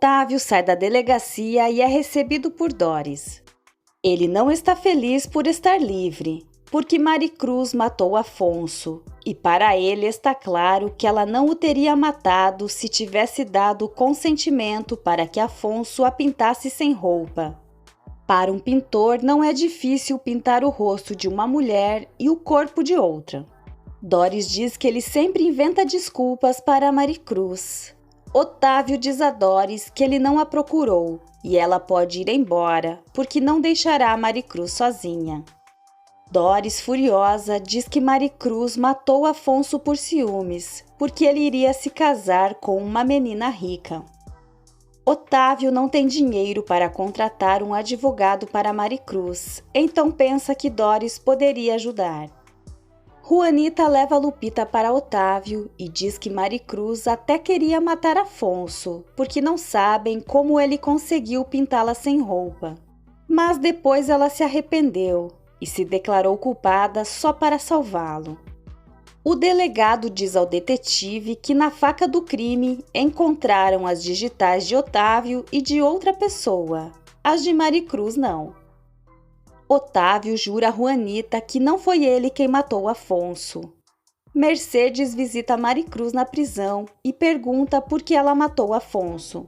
Otávio sai da delegacia e é recebido por Doris. Ele não está feliz por estar livre, porque Maricruz matou Afonso, e para ele está claro que ela não o teria matado se tivesse dado consentimento para que Afonso a pintasse sem roupa. Para um pintor não é difícil pintar o rosto de uma mulher e o corpo de outra. Doris diz que ele sempre inventa desculpas para Maricruz. Otávio diz a Doris que ele não a procurou e ela pode ir embora, porque não deixará Maricruz sozinha. Doris, furiosa, diz que Maricruz matou Afonso por ciúmes, porque ele iria se casar com uma menina rica. Otávio não tem dinheiro para contratar um advogado para Maricruz, então pensa que Doris poderia ajudar. Juanita leva Lupita para Otávio e diz que Maricruz até queria matar Afonso, porque não sabem como ele conseguiu pintá-la sem roupa. Mas depois ela se arrependeu e se declarou culpada só para salvá-lo. O delegado diz ao detetive que na faca do crime encontraram as digitais de Otávio e de outra pessoa, as de Maricruz não. Otávio jura a Juanita que não foi ele quem matou Afonso. Mercedes visita Maricruz na prisão e pergunta por que ela matou Afonso.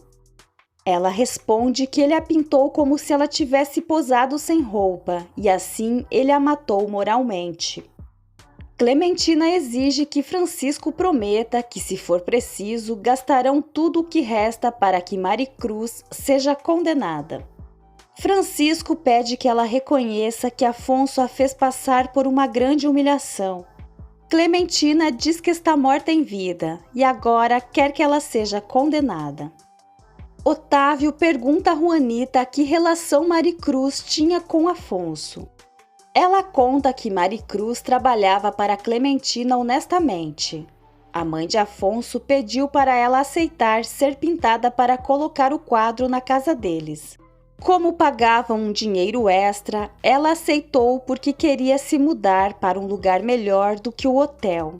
Ela responde que ele a pintou como se ela tivesse posado sem roupa e assim ele a matou moralmente. Clementina exige que Francisco prometa que, se for preciso, gastarão tudo o que resta para que Maricruz seja condenada. Francisco pede que ela reconheça que Afonso a fez passar por uma grande humilhação. Clementina diz que está morta em vida e agora quer que ela seja condenada. Otávio pergunta a Juanita que relação Maricruz tinha com Afonso. Ela conta que Maricruz trabalhava para Clementina honestamente. A mãe de Afonso pediu para ela aceitar ser pintada para colocar o quadro na casa deles. Como pagavam um dinheiro extra, ela aceitou porque queria se mudar para um lugar melhor do que o hotel.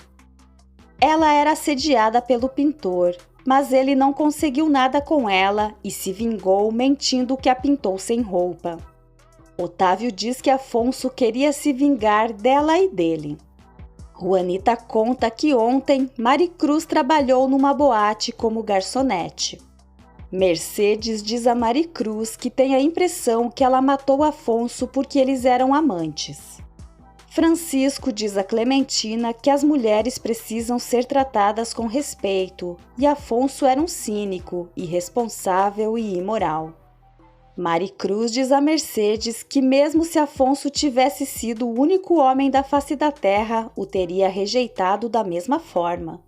Ela era assediada pelo pintor, mas ele não conseguiu nada com ela e se vingou mentindo que a pintou sem roupa. Otávio diz que Afonso queria se vingar dela e dele. Juanita conta que ontem Maricruz trabalhou numa boate como garçonete. Mercedes diz a Maricruz que tem a impressão que ela matou Afonso porque eles eram amantes. Francisco diz a Clementina que as mulheres precisam ser tratadas com respeito e Afonso era um cínico, irresponsável e imoral. Maricruz diz a Mercedes que mesmo se Afonso tivesse sido o único homem da face da terra, o teria rejeitado da mesma forma.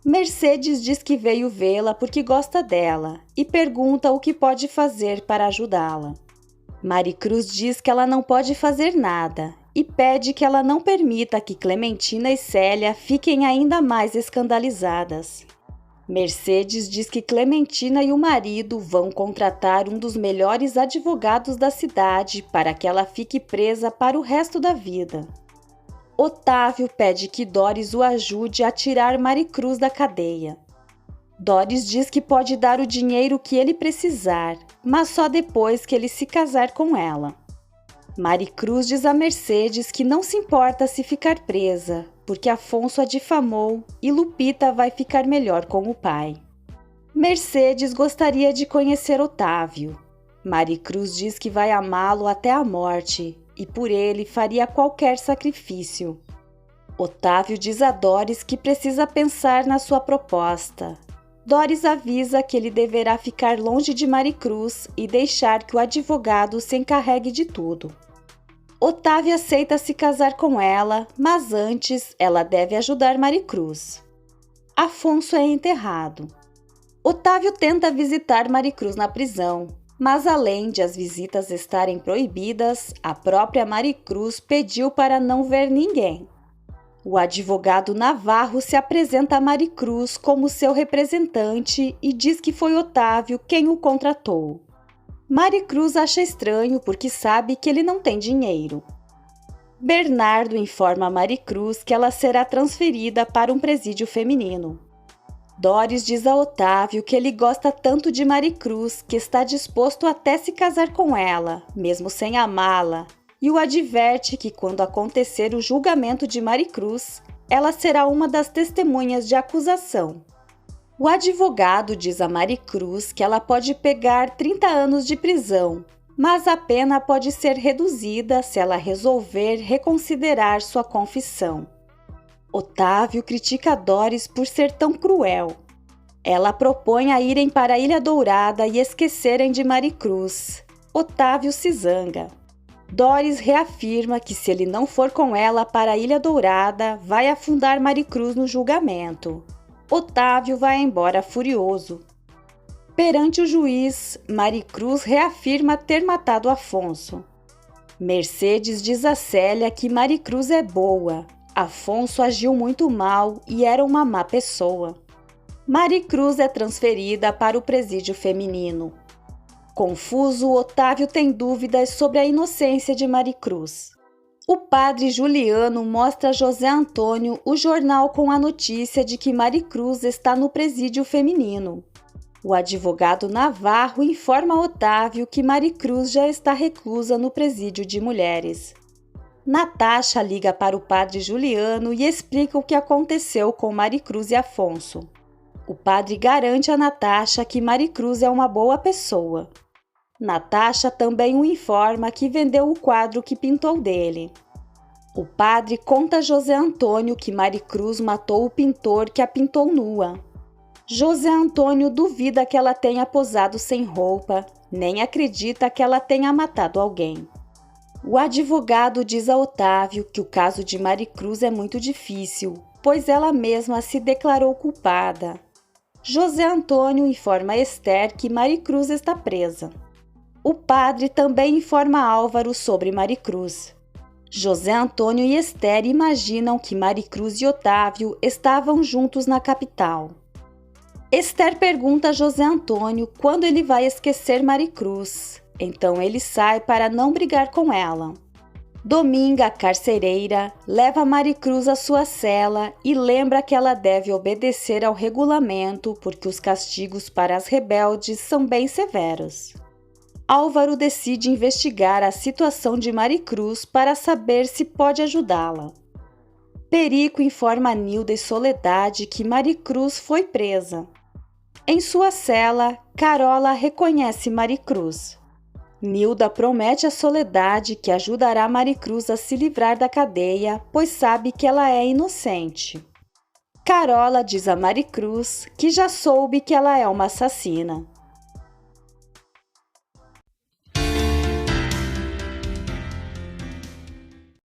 Mercedes diz que veio vê-la porque gosta dela e pergunta o que pode fazer para ajudá-la. Maricruz diz que ela não pode fazer nada e pede que ela não permita que Clementina e Célia fiquem ainda mais escandalizadas. Mercedes diz que Clementina e o marido vão contratar um dos melhores advogados da cidade para que ela fique presa para o resto da vida. Otávio pede que Doris o ajude a tirar Maricruz da cadeia. Doris diz que pode dar o dinheiro que ele precisar, mas só depois que ele se casar com ela. Maricruz diz a Mercedes que não se importa se ficar presa, porque Afonso a difamou e Lupita vai ficar melhor com o pai. Mercedes gostaria de conhecer Otávio. Maricruz diz que vai amá-lo até a morte e por ele faria qualquer sacrifício. Otávio diz a Doris que precisa pensar na sua proposta. Doris avisa que ele deverá ficar longe de Maricruz e deixar que o advogado se encarregue de tudo. Otávio aceita se casar com ela, mas antes ela deve ajudar Maricruz. Afonso é enterrado. Otávio tenta visitar Maricruz na prisão, mas além de as visitas estarem proibidas, a própria Maricruz pediu para não ver ninguém. O advogado Navarro se apresenta a Maricruz como seu representante e diz que foi Otávio quem o contratou. Maricruz acha estranho porque sabe que ele não tem dinheiro. Bernardo informa a Maricruz que ela será transferida para um presídio feminino. Doris diz a Otávio que ele gosta tanto de Maricruz que está disposto até se casar com ela, mesmo sem amá-la, e o adverte que quando acontecer o julgamento de Maricruz, ela será uma das testemunhas de acusação. O advogado diz a Maricruz que ela pode pegar 30 anos de prisão, mas a pena pode ser reduzida se ela resolver reconsiderar sua confissão. Otávio critica Doris por ser tão cruel. Ela propõe a irem para a Ilha Dourada e esquecerem de Maricruz. Otávio se zanga. Doris reafirma que se ele não for com ela para a Ilha Dourada, vai afundar Maricruz no julgamento. Otávio vai embora furioso. Perante o juiz, Maricruz reafirma ter matado Afonso. Mercedes diz a Célia que Maricruz é boa. Afonso agiu muito mal e era uma má pessoa. Maricruz é transferida para o presídio feminino. Confuso, Otávio tem dúvidas sobre a inocência de Maricruz. O padre Juliano mostra a José Antônio o jornal com a notícia de que Maricruz está no presídio feminino. O advogado Navarro informa Otávio que Maricruz já está reclusa no presídio de mulheres. Natasha liga para o padre Juliano e explica o que aconteceu com Maricruz e Afonso. O padre garante a Natasha que Maricruz é uma boa pessoa. Natasha também o informa que vendeu o quadro que pintou dele. O padre conta a José Antônio que Maricruz matou o pintor que a pintou nua. José Antônio duvida que ela tenha posado sem roupa, nem acredita que ela tenha matado alguém. O advogado diz a Otávio que o caso de Maricruz é muito difícil, pois ela mesma se declarou culpada. José Antônio informa Esther que Maricruz está presa. O padre também informa Álvaro sobre Maricruz. José Antônio e Esther imaginam que Maricruz e Otávio estavam juntos na capital. Esther pergunta a José Antônio quando ele vai esquecer Maricruz. Então ele sai para não brigar com ela. Dominga, a carcereira, leva Maricruz à sua cela e lembra que ela deve obedecer ao regulamento porque os castigos para as rebeldes são bem severos. Álvaro decide investigar a situação de Maricruz para saber se pode ajudá-la. Perico informa Nilda e Soledade que Maricruz foi presa. Em sua cela, Carola reconhece Maricruz. Nilda promete a Soledade que ajudará Maricruz a se livrar da cadeia, pois sabe que ela é inocente. Carola diz a Maricruz que já soube que ela é uma assassina.